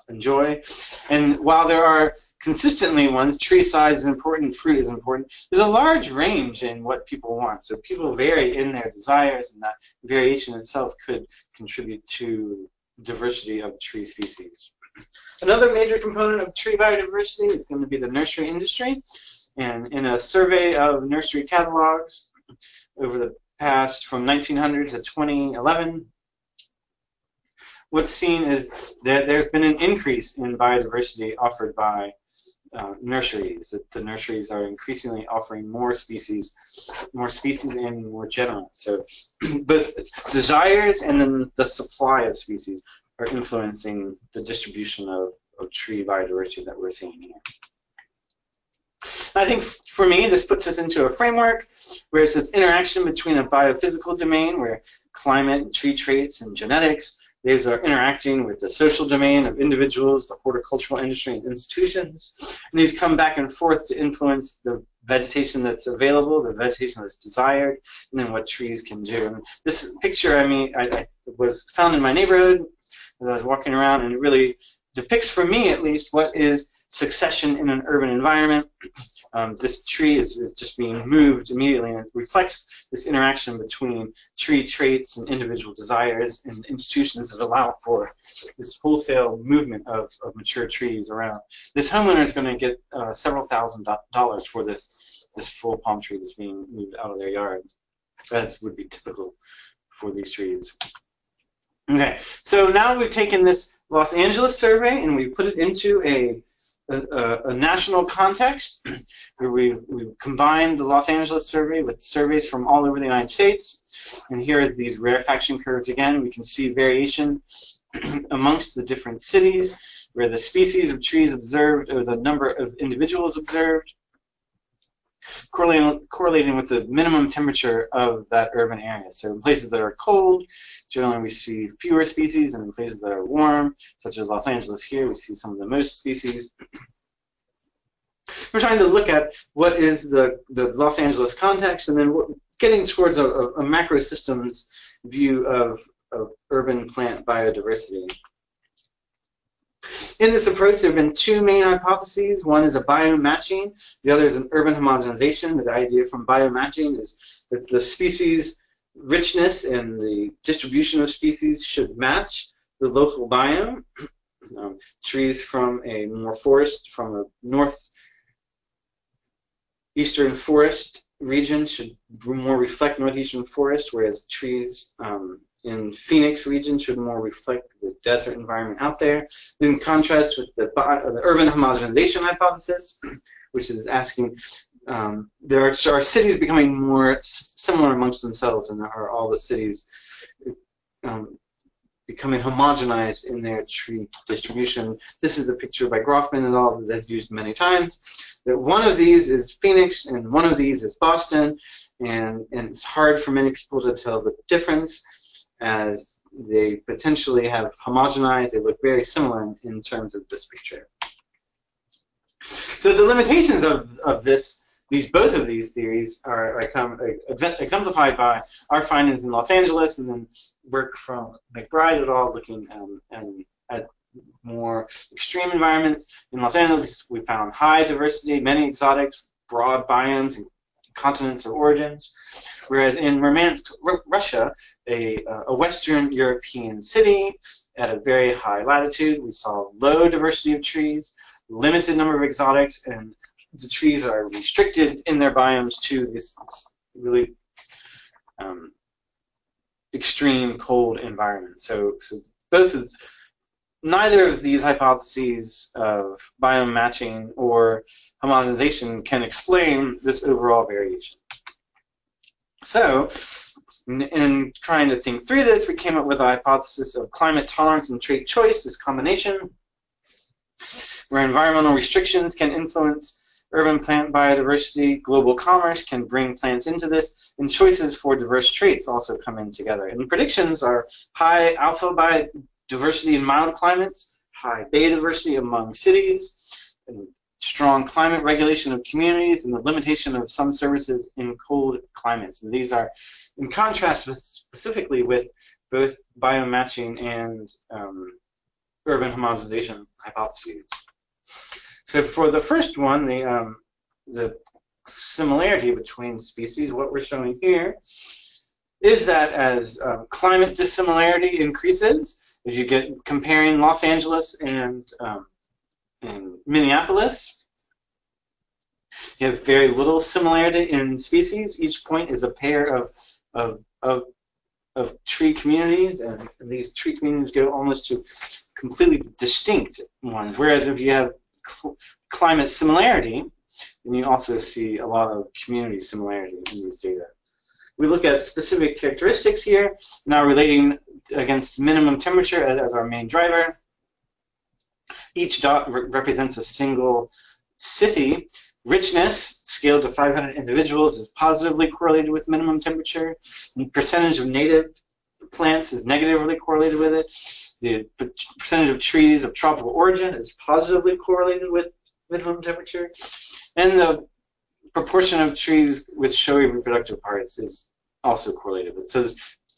enjoy. And while there are consistently ones, tree size is important, fruit is important, there's a large range in what people want. So people vary in their desires, and that variation itself could contribute to diversity of tree species. Another major component of tree biodiversity is going to be the nursery industry. And in a survey of nursery catalogs over the past from 1900 to 2011, what's seen is that there's been an increase in biodiversity offered by nurseries. That the nurseries are increasingly offering more species and more genera. So both desires and then the supply of species are influencing the distribution of tree biodiversity that we're seeing here. I think for me, this puts us into a framework where it's this interaction between a biophysical domain where climate, tree traits, and genetics, these are interacting with the social domain of individuals, the horticultural industry, and institutions. And these come back and forth to influence the vegetation that's available, the vegetation that's desired, and then what trees can do. And this picture, I was found in my neighborhood as I was walking around, and it really depicts, for me at least, what is succession in an urban environment. This tree is just being moved immediately, and it reflects this interaction between tree traits and individual desires and institutions that allow for this wholesale movement of mature trees around. This homeowner is going to get several $1,000s for this full palm tree that's being moved out of their yard, as would be typical for these trees. Okay, so now we've taken this Los Angeles survey and we've put it into a national context, where we combined the Los Angeles survey with surveys from all over the United States. And here are these rarefaction curves again. We can see variation amongst the different cities, where the species of trees observed or the number of individuals observed, correlating with the minimum temperature of that urban area. So in places that are cold, generally we see fewer species, and in places that are warm, such as Los Angeles here, we see some of the most species. We're trying to look at what is the Los Angeles context, and then getting towards a macro systems view of urban plant biodiversity. In this approach, there have been two main hypotheses. One is a biomatching, the other is an urban homogenization. The idea from biomatching is that the species richness and the distribution of species should match the local biome. Trees from a northeastern forest region should more reflect northeastern forest, whereas trees in Phoenix region should more reflect the desert environment out there. In contrast with the urban homogenization hypothesis, which is asking, are cities becoming more similar amongst themselves, and are all the cities becoming homogenized in their tree distribution? This is a picture by Groffman et al. That's used many times. That one of these is Phoenix and one of these is Boston, and it's hard for many people to tell the difference, as they potentially have homogenized. They look very similar in terms of this picture. So the limitations of both of these theories are exemplified by our findings in Los Angeles, and then work from McBride et al. Looking at more extreme environments. In Los Angeles, we found high diversity, many exotics, broad biomes, and continents or origins. Whereas in Murmansk, Russia, a Western European city at a very high latitude, we saw low diversity of trees, limited number of exotics, and the trees are restricted in their biomes to this really extreme cold environment. So neither of these hypotheses of biome matching or homogenization can explain this overall variation. So, in trying to think through this, we came up with a hypothesis of climate tolerance and trait choice, this combination, where environmental restrictions can influence urban plant biodiversity, global commerce can bring plants into this, and choices for diverse traits also come in together. And the predictions are high alpha biodiversity in mild climates, high beta diversity among cities, and strong climate regulation of communities, and the limitation of some services in cold climates. And these are in contrast specifically with both biomatching and urban homogenization hypotheses. So for the first one, the similarity between species, what we're showing here is that as climate dissimilarity increases, as you get comparing Los Angeles and Minneapolis, you have very little similarity in species. Each point is a pair of tree communities, and these tree communities go almost to completely distinct ones. Whereas if you have climate similarity, then you also see a lot of community similarity in these data. We look at specific characteristics here, now relating against minimum temperature as our main driver. Each dot represents a single city. Richness, scaled to 500 individuals, is positively correlated with minimum temperature. The percentage of native plants is negatively correlated with it. The percentage of trees of tropical origin is positively correlated with minimum temperature. And the proportion of trees with showy reproductive parts is also correlated with it. So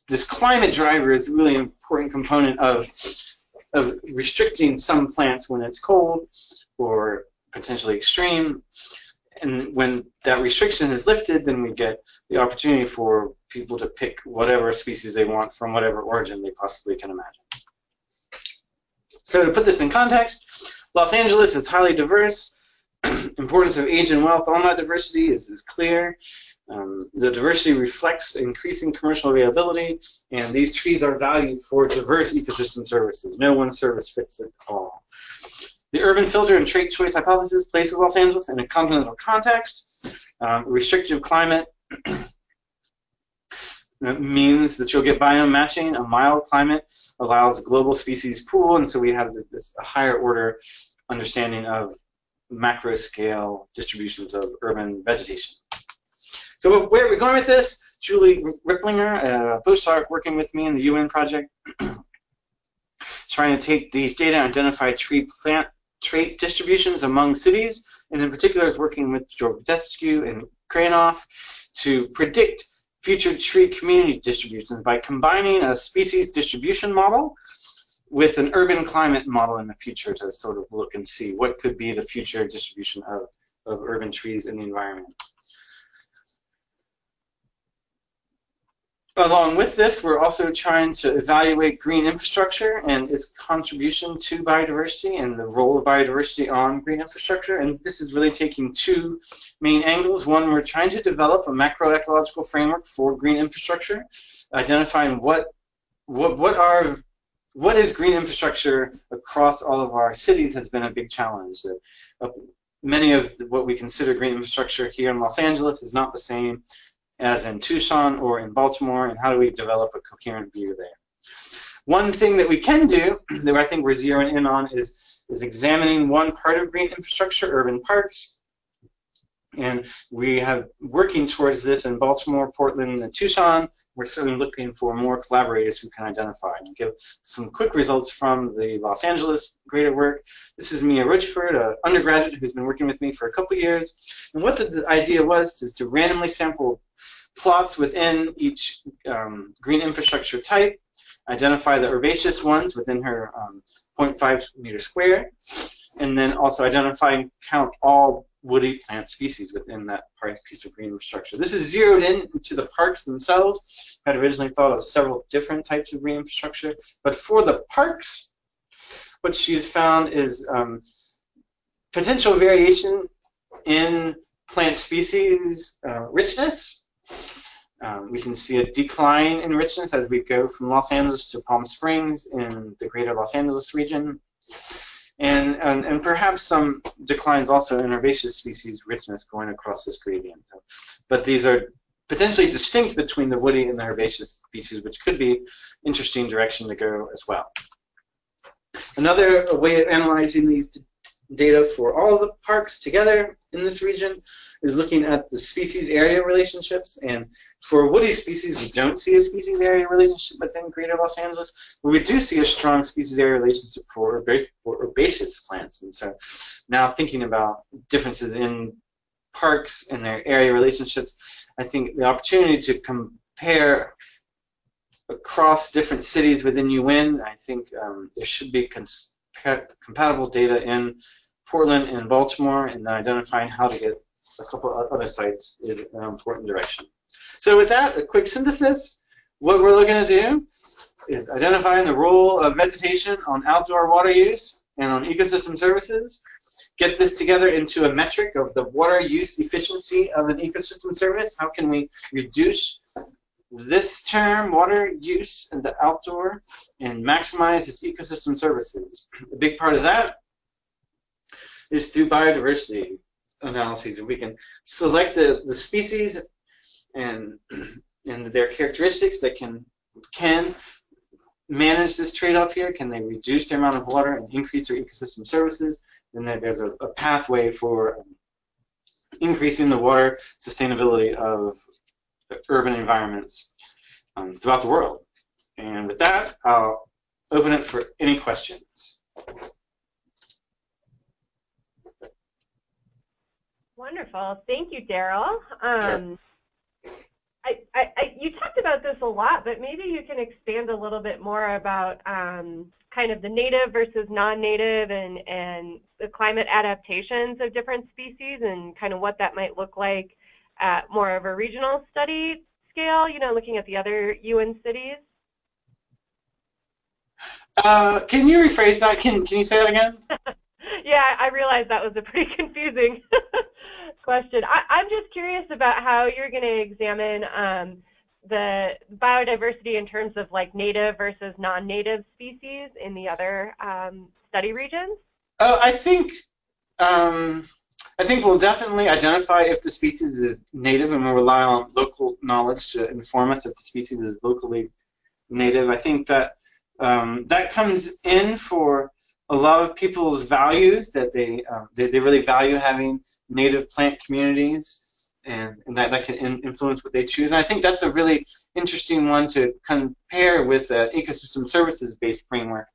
this climate driver is a really important component of of restricting some plants when it's cold or potentially extreme. And when that restriction is lifted, then we get the opportunity for people to pick whatever species they want from whatever origin they possibly can imagine. So to put this in context, Los Angeles is highly diverse. Importance of age and wealth on that diversity is clear. The diversity reflects increasing commercial availability, and these trees are valued for diverse ecosystem services. No one service fits it all. The urban filter and trait choice hypothesis places Los Angeles in a continental context. Restrictive climate means that you'll get biome matching. A mild climate allows global species pool, and so we have this higher order understanding of macro scale distributions of urban vegetation. So where are we going with this? Julie Ripplinger, a postdoc working with me in the UWIN project, trying to take these data and identify tree plant trait distributions among cities, and in particular is working with George Deskew and Kranoff to predict future tree community distributions by combining a species distribution model with an urban climate model in the future to sort of look and see what could be the future distribution of urban trees in the environment. Along with this, we're also trying to evaluate green infrastructure and its contribution to biodiversity and the role of biodiversity on green infrastructure. And this is really taking two main angles. One, we're trying to develop a macroecological framework for green infrastructure, identifying what is green infrastructure across all of our cities has been a big challenge. Many of what we consider green infrastructure here in Los Angeles is not the same as in Tucson or in Baltimore, and how do we develop a coherent view there? One thing that we can do, that I think we're zeroing in on, is examining one part of green infrastructure, urban parks. And we have working towards this in Baltimore, Portland, and Tucson. We're certainly looking for more collaborators who can identify and give some quick results from the Los Angeles greater work. This is Mia Rochford, an undergraduate who's been working with me for a couple years. And what the idea was is to randomly sample plots within each green infrastructure type, identify the herbaceous ones within her 0.5 meter square, and then also identify and count all woody plant species within that piece of green infrastructure. This is zeroed in to the parks themselves. I had originally thought of several different types of green infrastructure, but for the parks, what she's found is potential variation in plant species richness. We can see a decline in richness as we go from Los Angeles to Palm Springs in the greater Los Angeles region. And perhaps some declines also in herbaceous species richness going across this gradient. But these are potentially distinct between the woody and the herbaceous species, which could be interesting direction to go as well. Another way of analyzing these data for all of the parks together in this region is looking at the species area relationships. And for woody species, we don't see a species area relationship within greater Los Angeles, but we do see a strong species area relationship for herbaceous plants. And so now thinking about differences in parks and their area relationships, I think the opportunity to compare across different cities within UWIN, I think there should be compatible data in Portland and Baltimore, and then identifying how to get a couple of other sites is an important direction. So with that, a quick synthesis. What we're looking to do is identifying the role of vegetation on outdoor water use and on ecosystem services, get this together into a metric of the water use efficiency of an ecosystem service. How can we reduce this term, water use in the outdoor, and maximize its ecosystem services? A big part of that is through biodiversity analyses, and we can select the species and their characteristics that can manage this trade-off here. Can they reduce their amount of water and increase their ecosystem services? And then there's a pathway for increasing the water sustainability of urban environments throughout the world. And with that, I'll open it for any questions. Wonderful. Thank you, Darrel. Sure. You talked about this a lot, but maybe you can expand a little bit more about kind of the native versus non-native and the climate adaptations of different species and kind of what that might look like at more of a regional study scale, you know, looking at the other UN cities? Can you rephrase that? Can you say that again? Yeah, I realized that was a pretty confusing question. I'm just curious about how you're going to examine the biodiversity in terms of like native versus non-native species in the other study regions. Oh, I think we'll definitely identify if the species is native, and we'll rely on local knowledge to inform us if the species is locally native. I think that that comes in for a lot of people's values, that they really value having native plant communities, and that can influence what they choose. And I think that's a really interesting one to compare with the ecosystem services-based framework,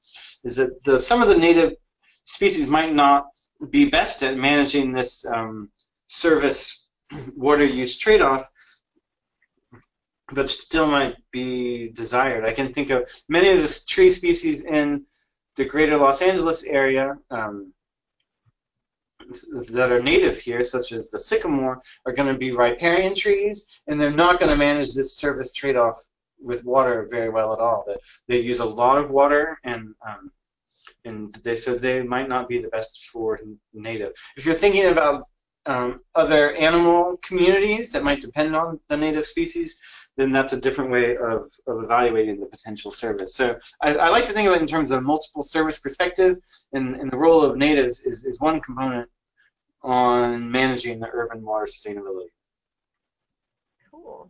is that some of the native species might not be best at managing this service water use trade-off, but still might be desired. I can think of many of the tree species in the greater Los Angeles area that are native here, such as the sycamore, are going to be riparian trees, and they're not going to manage this service trade-off with water very well at all. They use a lot of water, and so they might not be the best for native. If you're thinking about other animal communities that might depend on the native species, then that's a different way of evaluating the potential service. So I like to think of it in terms of multiple service perspective, and the role of natives is one component on managing the urban water sustainability. Cool.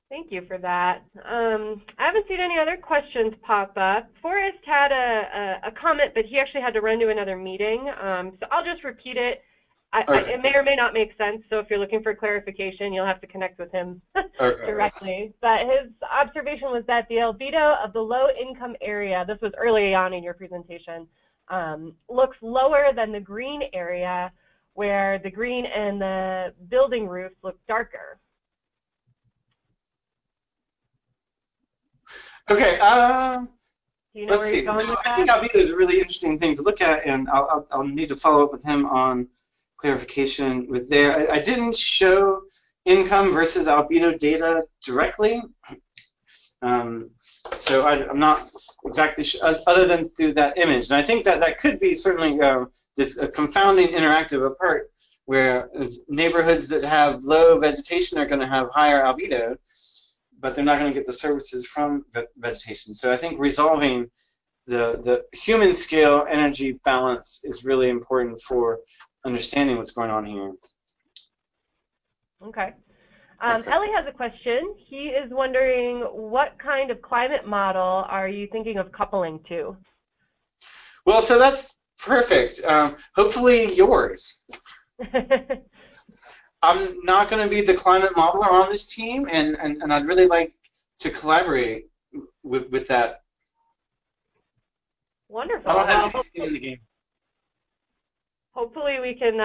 Thank you for that. I haven't seen any other questions pop up. Forrest had a comment, but he actually had to run to another meeting, so I'll just repeat it. It may or may not make sense, so if you're looking for clarification, you'll have to connect with him directly. But his observation was that the albedo of the low-income area, this was early on in your presentation, looks lower than the green area, where the green and the building roofs look darker. Okay. Do you know where you're going with that? I think albedo is a really interesting thing to look at, and I'll need to follow up with him on clarification with there. I didn't show income versus albedo data directly, so I'm not exactly sure, other than through that image. And I think that could be certainly this confounding interactive apart, where neighborhoods that have low vegetation are going to have higher albedo, but they're not going to get the services from vegetation. So I think resolving the human scale energy balance is really important for understanding what's going on here. Okay. Ellie has a question. He is wondering, what kind of climate model are you thinking of coupling to? Well, so that's perfect. Hopefully yours. I'm not going to be the climate modeler on this team, and I'd really like to collaborate with that. Wonderful. I don't have any skin in the game. Hopefully we can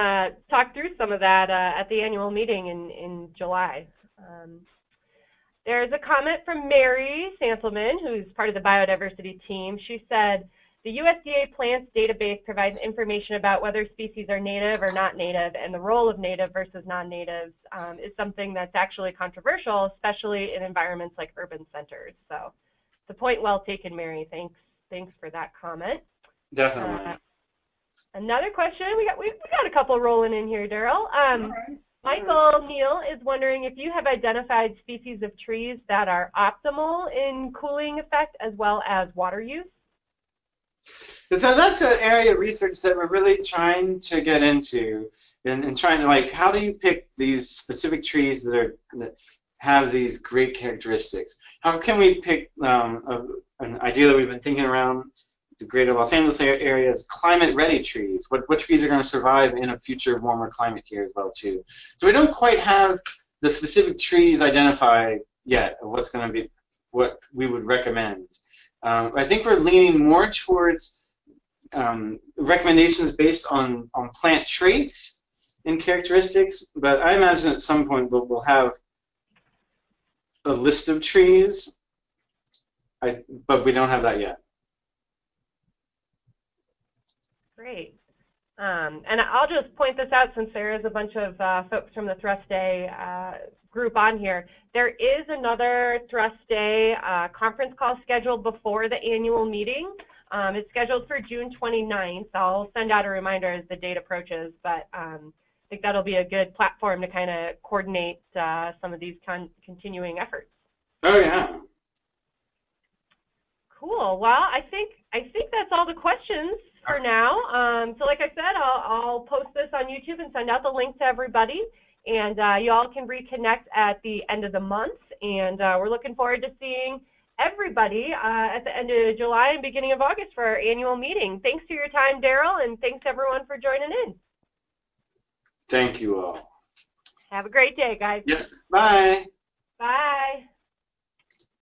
talk through some of that at the annual meeting in July. There's a comment from Mary Santelman, who's part of the biodiversity team. She said, the USDA plants database provides information about whether species are native or not native, and the role of native versus non-natives is something that's actually controversial, especially in environments like urban centers. So it's a point well taken, Mary. Thanks for that comment. Definitely. Another question, we got a couple rolling in here, Darrel. Michael Neal is wondering if you have identified species of trees that are optimal in cooling effect as well as water use. So that's an area of research that we're really trying to get into, and trying to, like, how do you pick these specific trees that have these great characteristics? How can we pick an idea that we've been thinking around the greater Los Angeles area is climate-ready trees. What trees are going to survive in a future warmer climate here as well too. So we don't quite have the specific trees identified yet of what's going to be what we would recommend. I think we're leaning more towards recommendations based on plant traits and characteristics, but I imagine at some point we'll have a list of trees, but we don't have that yet. Great. And I'll just point this out since there is a bunch of folks from the Thrust Day group on here. There is another Thrust Day conference call scheduled before the annual meeting. It's scheduled for June 29th. I'll send out a reminder as the date approaches, but I think that'll be a good platform to kind of coordinate some of these continuing efforts. Oh, yeah. Cool. Well, I think that's all the questions for now. So like I said, I'll post this on YouTube and send out the link to everybody. And you all can reconnect at the end of the month. And we're looking forward to seeing everybody at the end of July and beginning of August for our annual meeting. Thanks for your time, Darrell, and thanks everyone for joining in. Thank you all. Have a great day, guys. Yep. Bye.